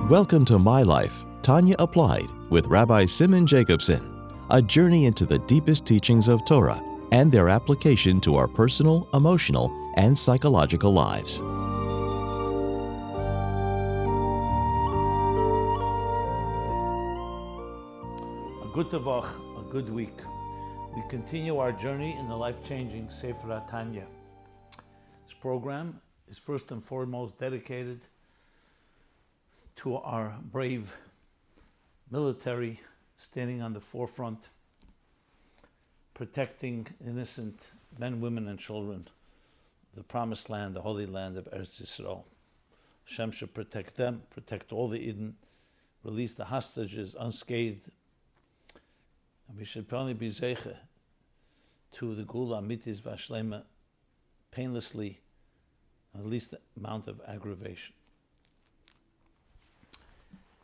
Welcome to My Life, Tanya Applied with Rabbi Simon Jacobson, a journey into the deepest teachings of Torah and their application to our personal, emotional, and psychological lives. A good tavach, a good week. We continue our journey in the life-changing Sefer Tanya. This program is first and foremost dedicated to our brave military standing on the forefront, protecting innocent men, women, and children, the promised land, the holy land of Eretz Yisrael. Hashem should protect them, protect all the Eden, release the hostages unscathed, and we should only be zeiche to the Gula Amitis Vashlema painlessly, at least the amount of aggravation.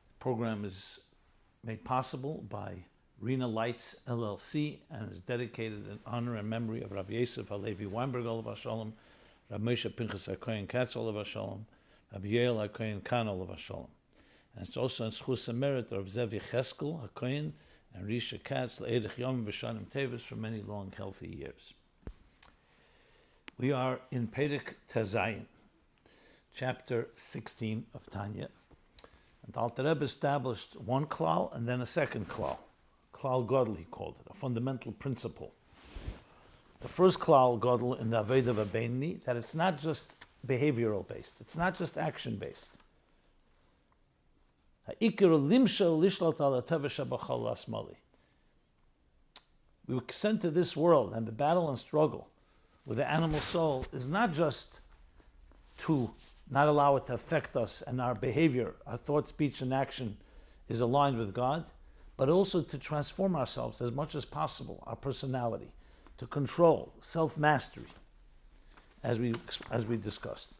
The program is made possible by Rena Lights LLC and is dedicated in honor and memory of Rabbi Yosef Halevi Weinberg Olav Hashalom, Rabbi Moshe Pinchas HaKohen Katz Olav Hashalom, Rabbi Yael HaKohen Khan Olav Hashalom. And it's also in schus and merit of Zev Yecheskel HaKohen and Risha Katz Le'edich Yom V'Shanim Tevis for many long, healthy years. We are in Perek Tezayin, chapter 16 of Tanya. And Alter Rebbe established one klal and then a second klal. Klal Godel, he called it, a fundamental principle. The first klal Godel in the Aveda V'Beinni, that it's not just behavioral based, it's not just action based. We were sent to this world, and the battle and struggle with the animal soul is not just to not allow it to affect us and our behavior, our thought, speech, and action is aligned with God, but also to transform ourselves as much as possible, our personality, to control, self-mastery, as we discussed.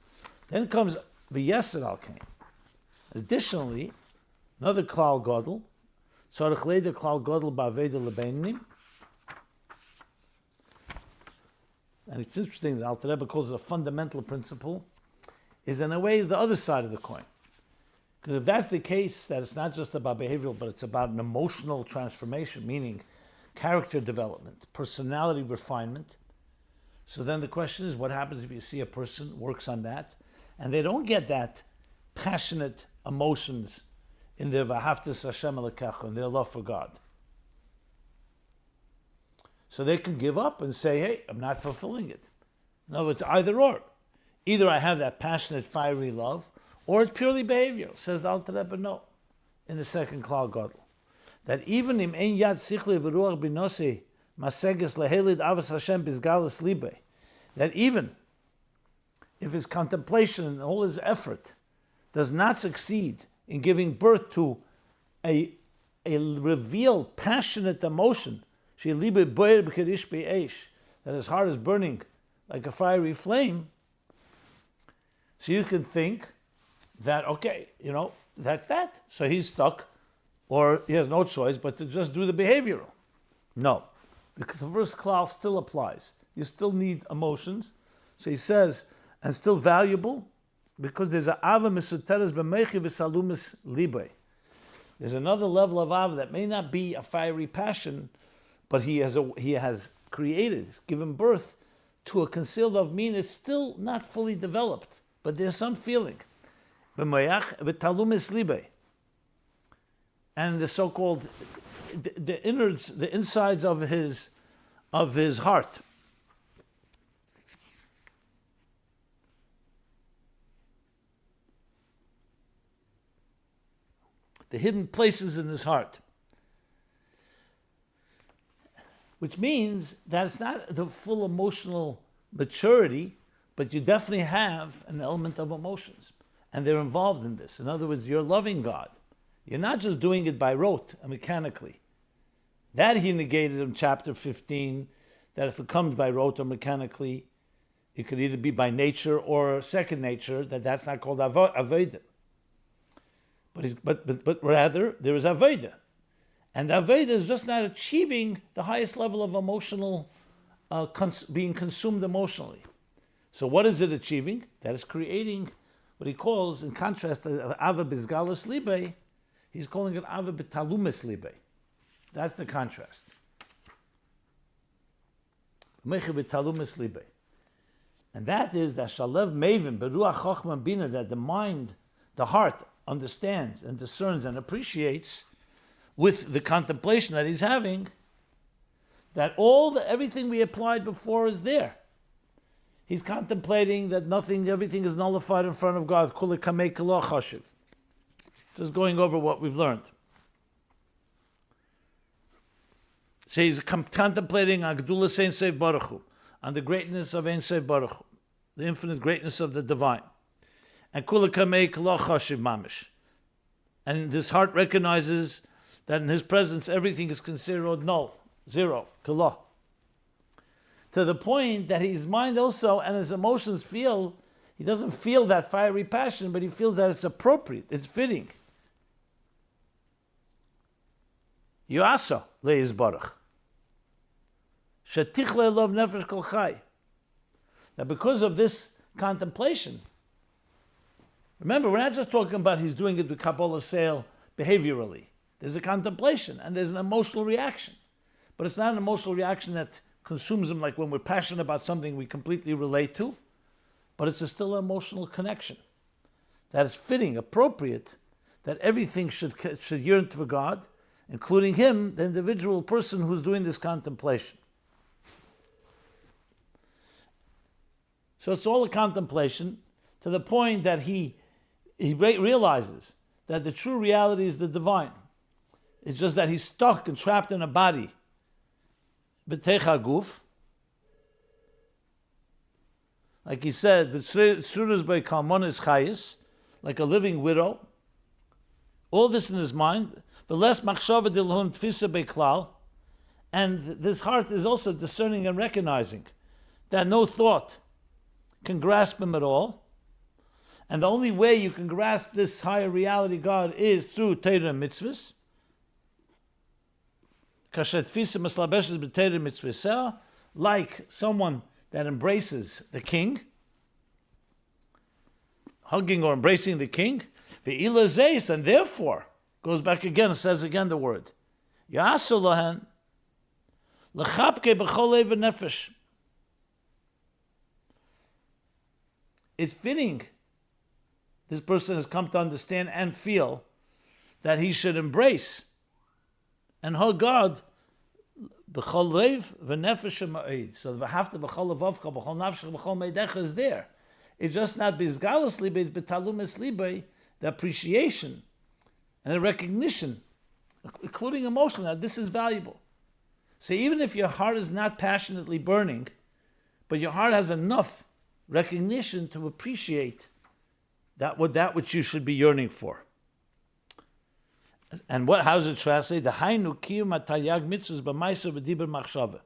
Then comes V'Yeser Al Kain. Additionally, another Klal Godel, Tzarech Leider Klal Godel Ba'Aveda L'Beinim. And it's interesting that Alter Rebbe calls it a fundamental principle, is in a way is the other side of the coin. Because if that's the case, that it's not just about behavioral, but it's about an emotional transformation, meaning character development, personality refinement. So then the question is, what happens if you see a person works on that, and they don't get that passionate emotions in their V'ahavtas Hashem Elokecha, in their love for God? So they can give up and say, hey, I'm not fulfilling it. No, it's either or. Either I have that passionate, fiery love, or it's purely behavioral. Says the Alter Rebbe, no, in the second Klal Godel. That even im ein yad sichli v'ruach b'nosei maseges lehelid avos Hashem bizgalus libe, that even if his contemplation and all his effort does not succeed in giving birth to a revealed, passionate emotion, she libe boyer b'kedish be'esh, that his heart is burning like a fiery flame, so you can think that, okay, that's that. So he's stuck, or he has no choice but to just do the behavioral. No. The first klal still applies. You still need emotions. So he says, and still valuable, because there's a ava mesuteres b'meichi v'salumis libe. There's another level of ava that may not be a fiery passion, but he has created, he's given birth to a concealed love, meaning it's still not fully developed. But there's some feeling. And the so-called, the innards, the insides of his heart. The hidden places in his heart. Which means that it's not the full emotional maturity, but you definitely have an element of emotions, and they're involved in this. In other words, you're loving God. You're not just doing it by rote and mechanically. That he negated in chapter 15, that if it comes by rote or mechanically, it could either be by nature or second nature, that's not called Aveda. But rather, there is Aveda. And Aveda is just not achieving the highest level of emotional, being consumed emotionally. So what is it achieving? That is creating what he calls, in contrast to Ava Bizgalus Libe, he's calling it Ava Betalumis Libe. That's the contrast. Meche Betalumis Libe. And that is that Shalev Mevin, Beruach Chochma Bina, that the mind, the heart, understands and discerns and appreciates with the contemplation that he's having, that everything we applied before is there. He's contemplating that everything is nullified in front of God. Kule kamei kelo chashiv. Just going over what we've learned. So he's contemplating on Gedulas Ein Sof Baruch Hu, on the greatness of Ein Sof Baruch Hu, the infinite greatness of the divine. And Kule kamei kelo chashiv mamish. And this heart recognizes that in his presence everything is considered null, zero, kelo. To the point that his mind also and his emotions feel, he doesn't feel that fiery passion, but he feels that it's appropriate, it's fitting. Yuasa le'is baruch. Shetichle lov nefesh kol chai. That because of this contemplation, remember, we're not just talking about he's doing it with Kabbalah sale behaviorally. There's a contemplation and there's an emotional reaction. But it's not an emotional reaction that consumes him like when we're passionate about something we completely relate to, but it's still an emotional connection that is fitting, appropriate, that everything should yearn for God, including him, the individual person who's doing this contemplation. So it's all a contemplation to the point that he realizes that the true reality is the divine. It's just that he's stuck and trapped in a body. B'techa guf, like he said, v'tzuras by kalmonis chayis, like a living widow. All this in his mind. V'les machshava dilhun tfisa beklal, and this heart is also discerning and recognizing that no thought can grasp him at all. And the only way you can grasp this higher reality, God, is through Torah and mitzvahs. Like someone that embraces the king, hugging or embracing the king, and therefore, goes back again and says again the word, it's fitting, this person has come to understand and feel that he should embrace and hug God b'chol leiv v'nefesh ha'ma'id. So the v'hafta b'chol levavcha b'chol nafshach b'chol meidecha is there. It's just not bizgalus libe, it's betalumis libe, the appreciation and the recognition, including emotional, that this is valuable. So even if your heart is not passionately burning, but your heart has enough recognition to appreciate that which you should be yearning for. And how does it translate? The hainu kiyum atayag mitzvahs b'maiso b'diber machshava.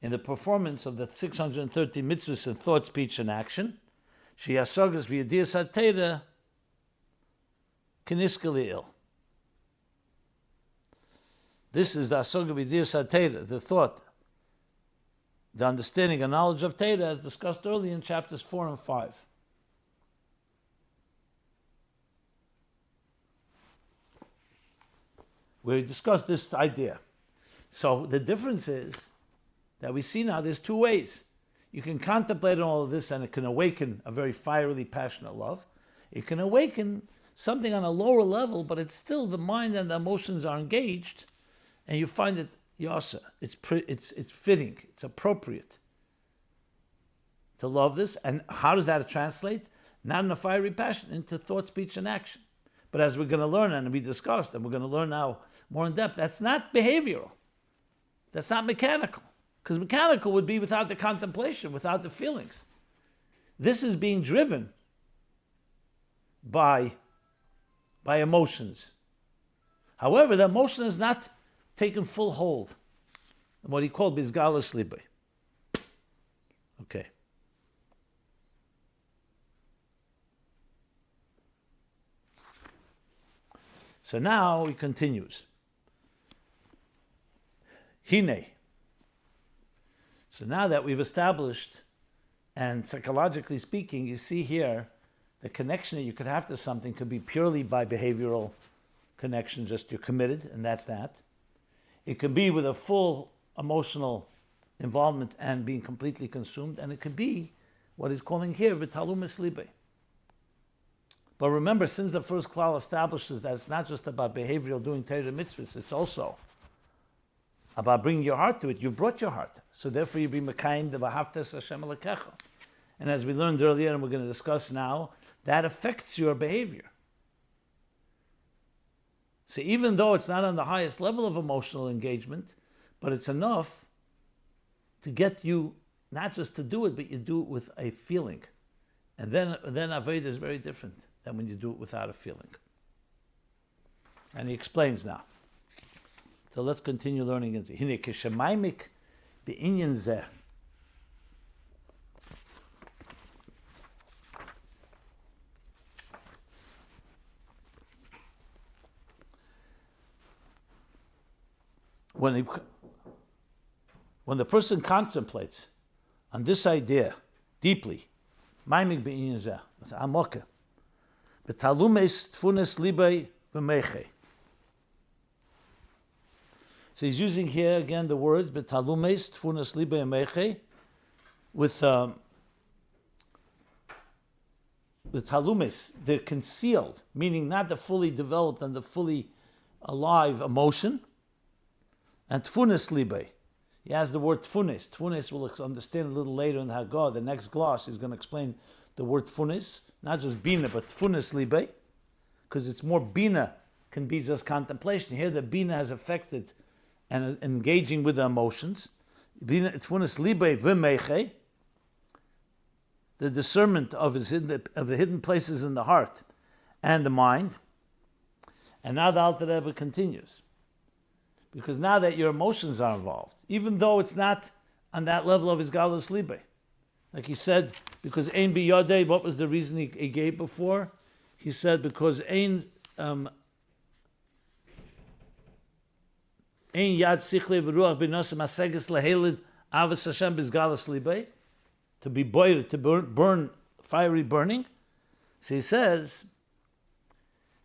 In the performance of the 630 mitzvahs in thought, speech, and action, sheyasogas v'yadiyas hatera keniskali'il. This is the asoga v'yadiyas hatera, the thought, the understanding and knowledge of Torah, as discussed earlier in chapters 4 and 5. We discussed this idea. So the difference is that we see now there's two ways. You can contemplate on all of this and it can awaken a very fiery, passionate love. It can awaken something on a lower level, but it's still the mind and the emotions are engaged, and you find it yasa. It's fitting, it's appropriate to love this. And how does that translate? Not in a fiery passion, into thought, speech, and action. But as we're going to learn, and we discussed, and we're going to learn now more in depth, that's not behavioral. That's not mechanical. Because mechanical would be without the contemplation, without the feelings. This is being driven by emotions. However, the emotion is not taken full hold in what he called bizgalus libe. Okay. So now he continues. Hine. So now that we've established And psychologically speaking, you see here, the connection that you could have to something could be purely by behavioral connection, just you're committed, and that's that. It could be with a full emotional involvement and being completely consumed, and it could be what he's calling here, v'talumis libe. But remember, since the first klal establishes that it's not just about behavioral doing Torah mitzvahs, it's also about bringing your heart to it. You've brought your heart. So therefore you be mekayim the v'haftes Hashem Elokecha. And as we learned earlier, and we're going to discuss now, that affects your behavior. So even though it's not on the highest level of emotional engagement, but it's enough to get you not just to do it, but you do it with a feeling. And then Avodah is very different than when you do it without a feeling. And he explains now. So let's continue learning. Hine k'shemaimik be'inyan zeh. When the person contemplates on this idea deeply, maimik be'inyan zeh, amoke, b'talumes tfunes libay v'meiche. So he's using here again the words b'talumes tfunes libay v'meiche with the talumes, the concealed, meaning not the fully developed and the fully alive emotion, and tfunes libay. He has the word tfunes. Tfunes we'll understand a little later in the Haggadah. The next gloss is going to explain the word tfunes, not just bina, but tfunes libe, because it's more bina can be just contemplation. Here the bina has affected and engaging with the emotions. Bina tfunes libe v'meiche, the discernment of the hidden places in the heart and the mind. And now the Alter Rebbe continues. Because now that your emotions are involved, even though it's not on that level of his galus libe, like he said, because ein biyadei, what was the reason he gave before? He said because ein yad sichle v'ruach b'nosem aseges lehelid avos Hashem b'galus libe, to be boiled, to burn fiery burning. So he says,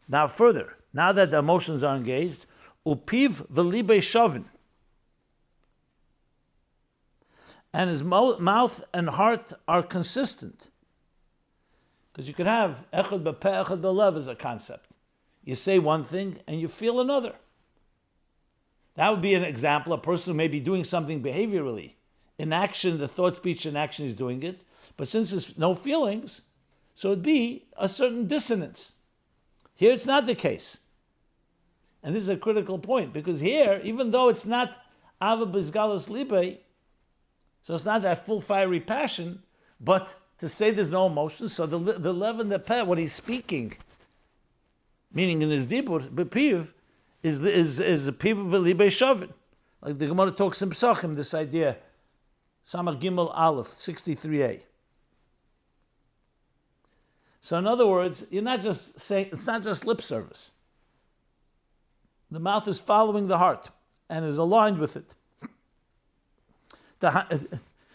now further, now that the emotions are engaged, upiv v'libe shavin, and his mouth and heart are consistent. Because you could have echad b'peh, echad b'lev as a concept. You say one thing and you feel another. That would be an example. A person who may be doing something behaviorally. In action, the thought, speech, and action is doing it. But since there's no feelings, so it'd be a certain dissonance. Here it's not the case. And this is a critical point, because here, even though it's not Ava B'Zgalus Libe, so it's not that full fiery passion, but to say there's no emotion, so the lev and the peh, what he's speaking, meaning in his dibur, bepiv, is a piv v'libe shavin. Like the Gemara talks in Pesachim, this idea, Samach Gimel Aleph, 63a. So in other words, you're not just saying, it's not just lip service. The mouth is following the heart and is aligned with it.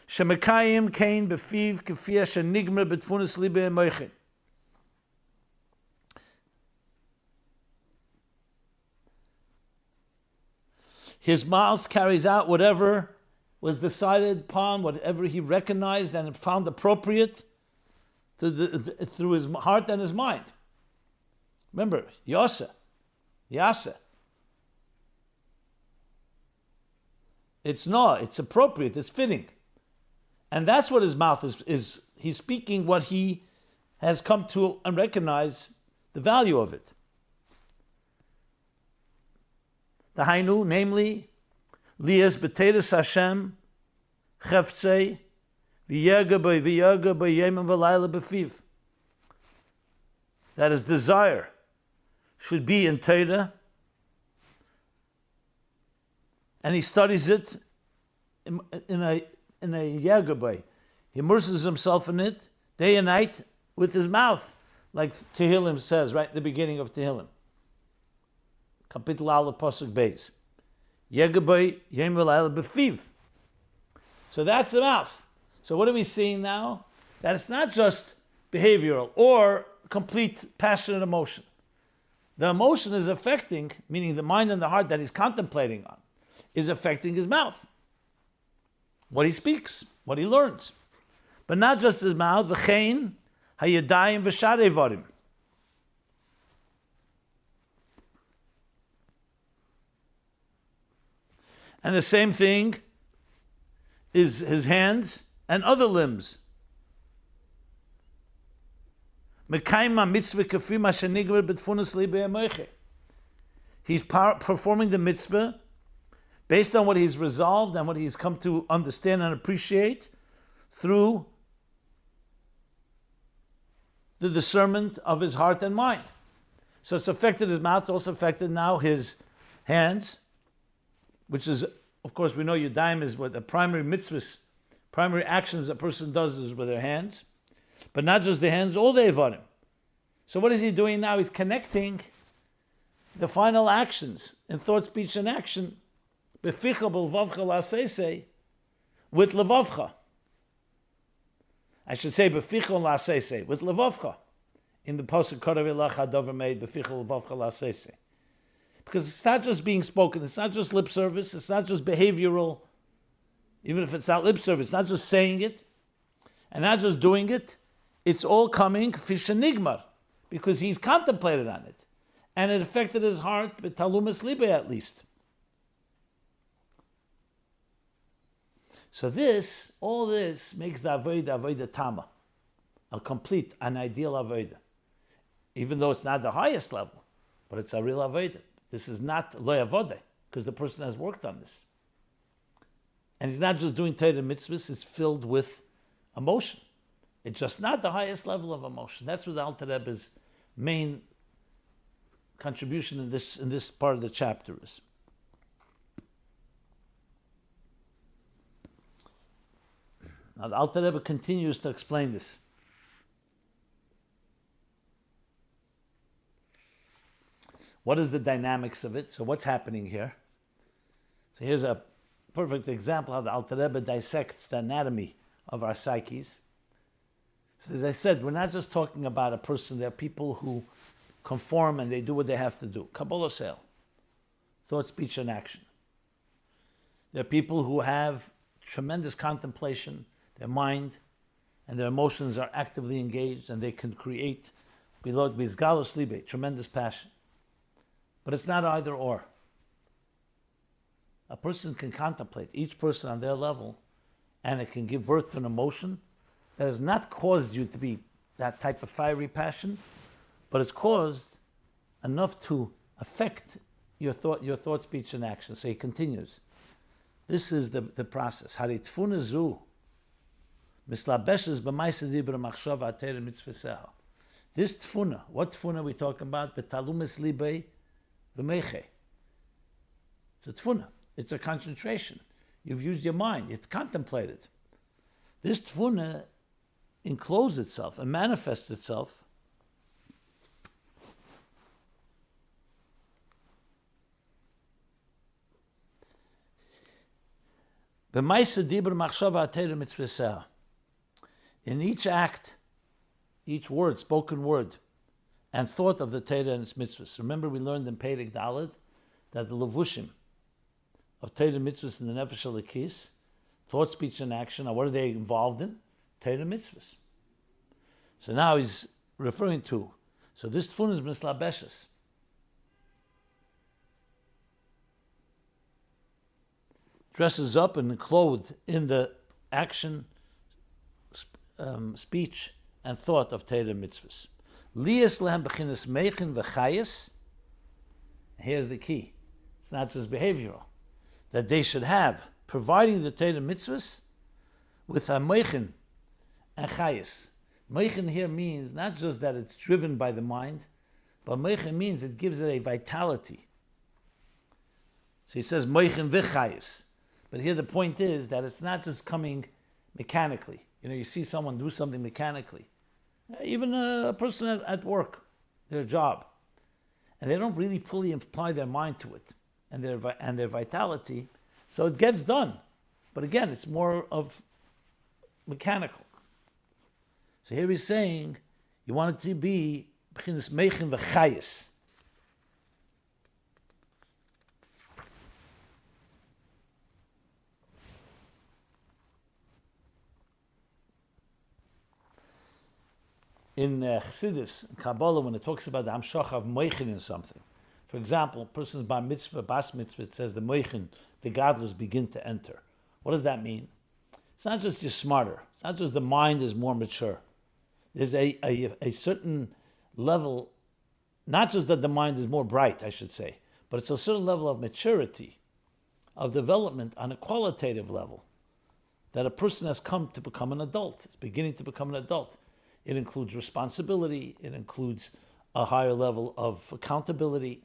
Shemekayim kain befiv kefia shenigmer betfunis libe moichin. His mouth carries out whatever was decided upon, whatever he recognized and found appropriate through his heart and his mind. Remember, Yasa. It's appropriate, it's fitting. And that's what his mouth is. He's speaking what he has come to and recognize the value of it. The Hainu, namely, Lias B'Teres Hashem, Cheftzei, V'yaga B'yemim V'layla B'fiv. That his desire should be in Torah, and he studies it in a yagabay. He immerses himself in it day and night with his mouth, like Tehillim says, right at the beginning of Tehillim. Kapitel Aleph Pasuk Beis. Yagabay Yem V'layla B'fiv. So that's the mouth. So what are we seeing now? That it's not just behavioral or complete passionate emotion. The emotion is affecting, meaning the mind and the heart that he's contemplating on, is affecting his mouth. What he speaks, what he learns. But not just his mouth, v'chein hayadayim v'sharei varim. And the same thing is his hands and other limbs. He's performing the mitzvah based on what he's resolved and what he's come to understand and appreciate through the discernment of his heart and mind. So it's affected his mouth, it's also affected now his hands, which is, of course, we know Yudayim is what the primary mitzvahs, primary actions a person does is with their hands. But not just the hands, all the Evarim. So what is he doing now? He's connecting the final actions in thought, speech, and action beficha b'levavcha la'asesei with levavcha. I should say beficha la'asesei with levavcha. In the pasuk Korav elach hadavar made beficha levavcha la'asesei. Because it's not just being spoken, it's not just lip service, it's not just behavioral, even if it's not lip service, it's not just saying it, and not just doing it, it's all coming fishanigmar, because he's contemplated on it. And it affected his heart, but talumas libe at least. So all this makes the avodah tama, a complete, an ideal avodah. Even though it's not the highest level, but it's a real avodah. This is not lo avodah, because the person has worked on this. And he's not just doing Torah mitzvahs, it's filled with emotion. It's just not the highest level of emotion. That's what the Alter Rebbe's main contribution in this part of the chapter is. Now the Alter Rebbe continues to explain this. What is the dynamics of it? So what's happening here? So here's a perfect example how the Alter Rebbe dissects the anatomy of our psyches. So as I said, we're not just talking about a person. There are people who conform and they do what they have to do. Kabbalah sale, thought, speech, and action. There are people who have tremendous contemplation. Their mind and their emotions are actively engaged and they can create tremendous passion. But it's not either or. A person can contemplate, each person on their level, and it can give birth to an emotion that has not caused you to be that type of fiery passion, but it's caused enough to affect your thought, speech, and action. So he continues. This is the process. Haritfuna zu mislabeshes b'maisa dibra machshava atera mitzvaseha. This tfuna, what tfuna are we talking about? Betalumis libei v'meiche. It's a tfuna. It's a concentration. You've used your mind. It's contemplated. This tfuna encloses itself and manifests itself in each act, each word, spoken word, and thought of the Torah and its mitzvahs. Remember, we learned in Perek Daled that the levushim of Torah mitzvahs in the Nefesh Elokis, thought, speech, and action, what are they involved in? Torah mitzvahs. So now he's referring to, so this tfun is mislabeshes. Dresses up and clothed in the action, speech, and thought of Torah mitzvahs. Lias lehem b'chinas meichin v'chayis. Here's the key. It's not just behavioral. That they should have, providing the Torah mitzvahs with a meichin and chayis. Meichin here means not just that it's driven by the mind, but meichin means it gives it a vitality. So he says meichin v'chayis. But here the point is that it's not just coming mechanically. You see someone do something mechanically. Even a person at work, their job. And they don't really fully apply their mind to it and their vitality. So it gets done. But again, it's more of mechanical. So here he's saying you want it to be b'chinas meichin v'chayis. In Chassidus, in Kabbalah, when it talks about the hamshach of meichin in something, for example, a person's bar mitzvah, bas mitzvah, it says the meichin, the gadlus begin to enter. What does that mean? It's not just you're smarter. It's not just the mind is more mature. There's a certain level, not just that the mind is more bright, I should say, but it's a certain level of maturity, of development on a qualitative level, that a person has come to become an adult. It's beginning to become an adult. It includes responsibility. It includes a higher level of accountability,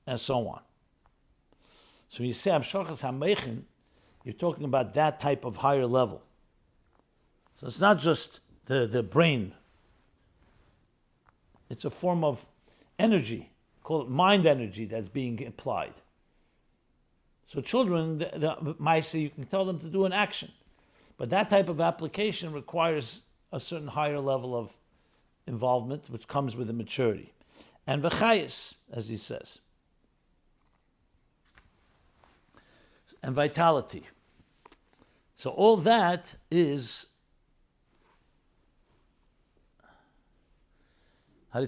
and so on. So when you say Hamshachas HaMeichin, you're talking about that type of higher level. So it's not just the brain. It's a form of energy, call it mind energy, that's being applied. So children, the Maisa, you can tell them to do an action. But that type of application requires a certain higher level of involvement, which comes with the maturity. And v'chayis, as he says. And vitality. So all that is so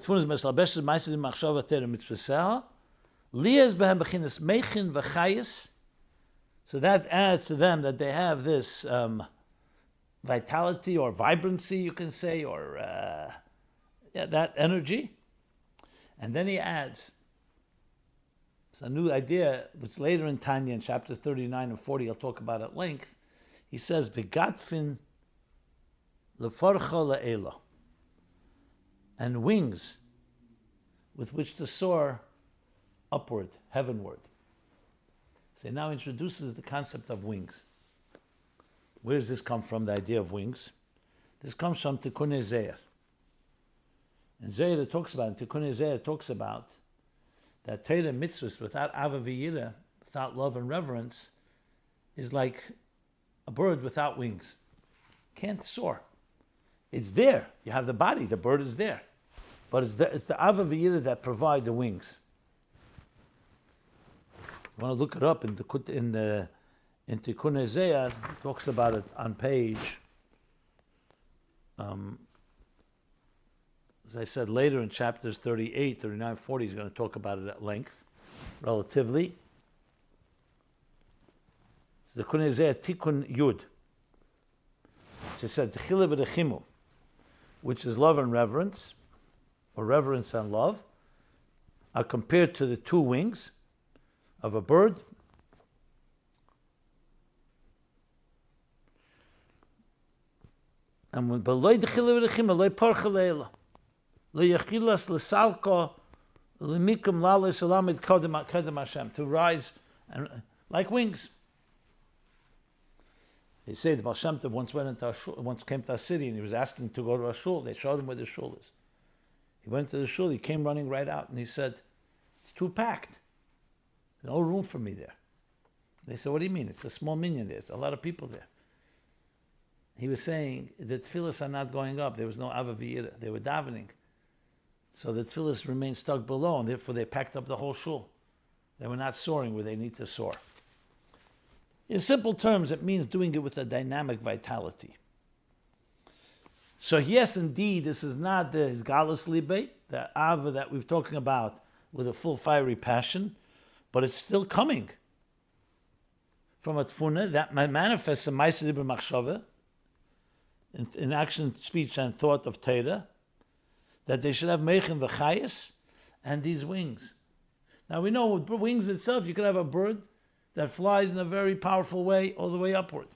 that adds to them that they have this vitality or vibrancy, you can say, or that energy. And then he adds, it's a new idea, which later in Tanya, in chapters 39 and 40, I'll talk about at length. He says, V'gatfin lefarcha le'ela, and wings with which to soar upward, heavenward. So he now introduces the concept of wings. Where does this come from, the idea of wings? This comes from Tikkun Zeir. And Zeir talks about, Tikkun Zeir talks about that Torah mitzvahs without ava v'yira, without love and reverence, is like a bird without wings. Can't soar. It's there. You have the body, the bird is there. But it's the ava v'yira that provide the wings. You want to look it up in Tikkun Zeir, it talks about it on page, as I said later in chapters 38, 39, 40, he's going to talk about it at length, relatively. The Tikkun Zeir, Tikkun Yud. It said, T'chila v'rechimu, which is love and reverence, or reverence and love, are compared to the two wings of a bird. And when beloy T'chila v'rechimu, loy parcha le'ela. To rise and like wings. They say the Baal Shem Tov once came to our city and he was asking to go to our shul. They showed him where the shul is. He went to the shul, he came running right out and he said, it's too packed. There's no room for me there. They said, what do you mean? It's a small minyan there. There's a lot of people there. He was saying the tefillahs are not going up. There was no ava v'yira. They were davening. So the tefillahs remained stuck below, and therefore they packed up the whole shul. They were not soaring where they need to soar. In simple terms, it means doing it with a dynamic vitality. So yes, indeed, this is not the Hisgalus Libe, the Ava that we're talking about with a full fiery passion, but it's still coming from a tfuna that manifests in Ma'aseh Dibur Machshava, in action, speech, and thought of Torah, that they should have meichin v'chayis and these wings. Now we know with wings itself, you could have a bird that flies in a very powerful way all the way upward.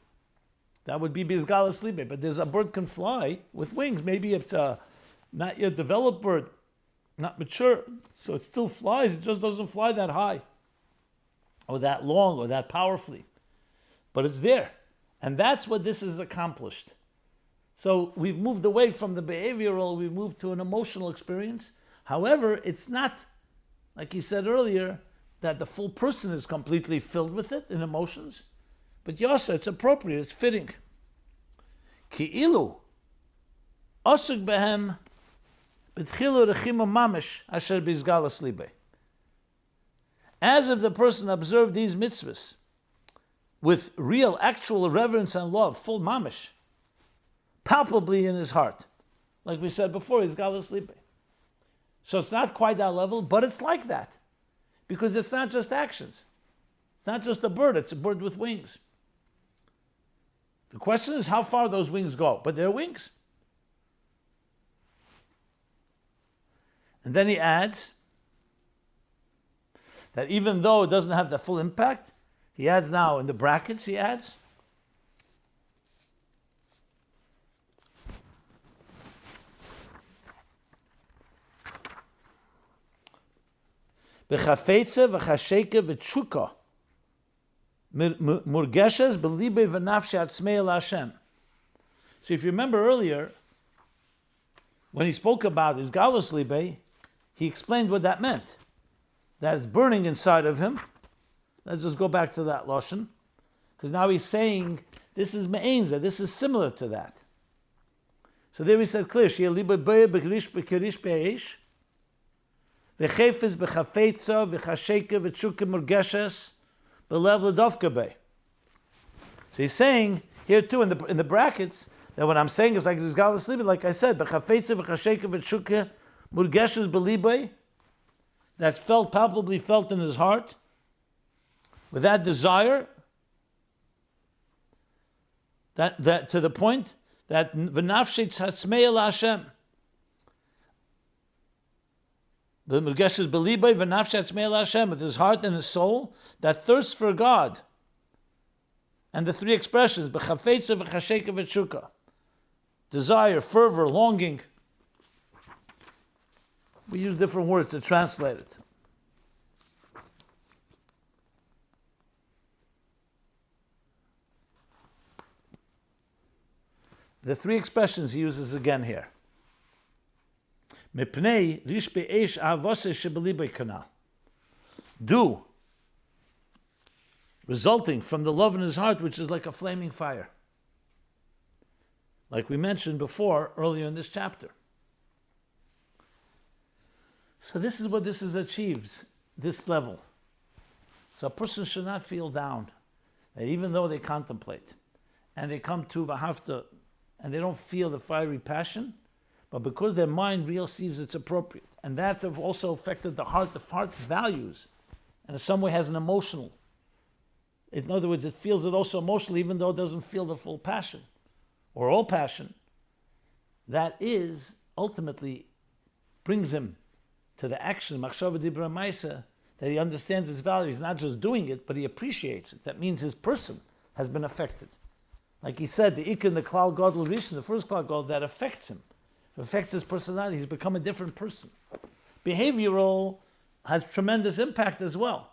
That would be bizgalas libe. But there's a bird can fly with wings. Maybe it's a not yet developed bird, not mature, so it still flies. It just doesn't fly that high, or that long, or that powerfully. But it's there, and that's what this has accomplished. So we've moved away from the behavioral, we've moved to an emotional experience. However, it's not, like he said earlier, that the full person is completely filled with it in emotions. But Yasa, it's appropriate, it's fitting. Ki'ilu osuk behem b'tchilu rechima mamish asher bizgalas libei. As if the person observed these mitzvahs with real, actual reverence and love, full mamish, palpably in his heart. Like we said before, he's galas libei. So it's not quite that level, but it's like that. Because it's not just actions. It's not just a bird, it's a bird with wings. The question is how far those wings go, but they're wings. And then he adds that even though it doesn't have the full impact, he adds now in the brackets, he adds, B'chafetze v'chasheke v'tshuka murgeshes b'libe v'nafshe atzmei el Hashem. So if you remember earlier, when he spoke about his galus libe, he explained what that meant. That it's burning inside of him. Let's just go back to that lashon, because now he's saying this is me'enza, this is similar to that. So there he said clear, she'e libe be'er b'kirish be'esh, v'chefes b'chafetza v'chasheke v'tshuka murgeshes b'lev l'dovka bei. So he's saying here too in the brackets that what I'm saying is like this galus libe, like I said, b'chafetza v'chasheke v'tshuka murgeshes b'libei, that's felt, palpably felt in his heart, with that desire, that to the point that v'nafshe tzmei el Hashem, the murgeshes b'libei v'nafshe tzmei el Hashem, with his heart and his soul that thirsts for God, and the three expressions b'chafetza v'chasheka v'tshuka, desire, fervor, longing. We use different words to translate it. The three expressions he uses again here. Mipnei rish be'esh avose shebelibei kana. Do, resulting from the love in his heart, which is like a flaming fire. Like we mentioned before, earlier in this chapter. So this is what this is achieves, this level. So a person should not feel down, that even though they contemplate, and they come to V'ahavta, and they don't feel the fiery passion, but because their mind real sees it's appropriate. And that's also affected the heart values, and in some way has an emotional. In other words, it feels it also emotionally, even though it doesn't feel the full passion, or all passion. That is, ultimately, brings him to the action, machshava dibra ma'isa, that he understands its value. He's not just doing it, but he appreciates it. That means his person has been affected. Like he said, the ikon, the klal gadol rishon, the first klal gadol, that affects him. It affects his personality. He's become a different person. Behavioral has tremendous impact as well.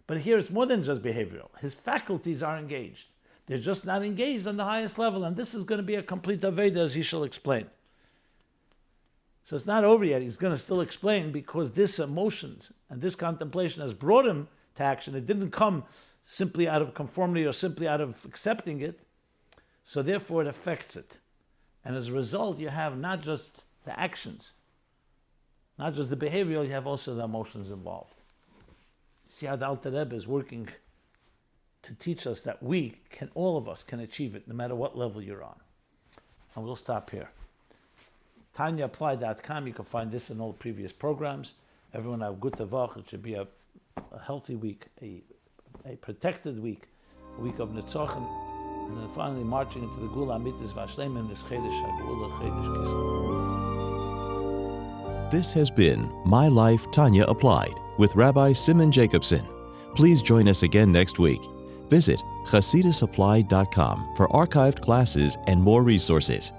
But here it's more than just behavioral. His faculties are engaged. They're just not engaged on the highest level, and this is going to be a complete Aveda, as he shall explain. So it's not over yet. He's going to still explain, because this emotions and this contemplation has brought him to action. It didn't come simply out of conformity or simply out of accepting it. So therefore it affects it. And as a result, you have not just the actions, not just the behavioral, you have also the emotions involved. See how the Alter Rebbe is working to teach us that all of us can achieve it, no matter what level you're on. And we'll stop here. TanyaApplied.com, you can find this in all previous programs. Everyone have good tavach. It should be a healthy week, a protected week, a week of Nitzachim, and then finally marching into the Gula Amitis Vashlem in this Chedesh HaGula, Chedesh Kislev. This has been My Life, Tanya Applied with Rabbi Simon Jacobson. Please join us again next week. Visit ChasidusApplied.com for archived classes and more resources.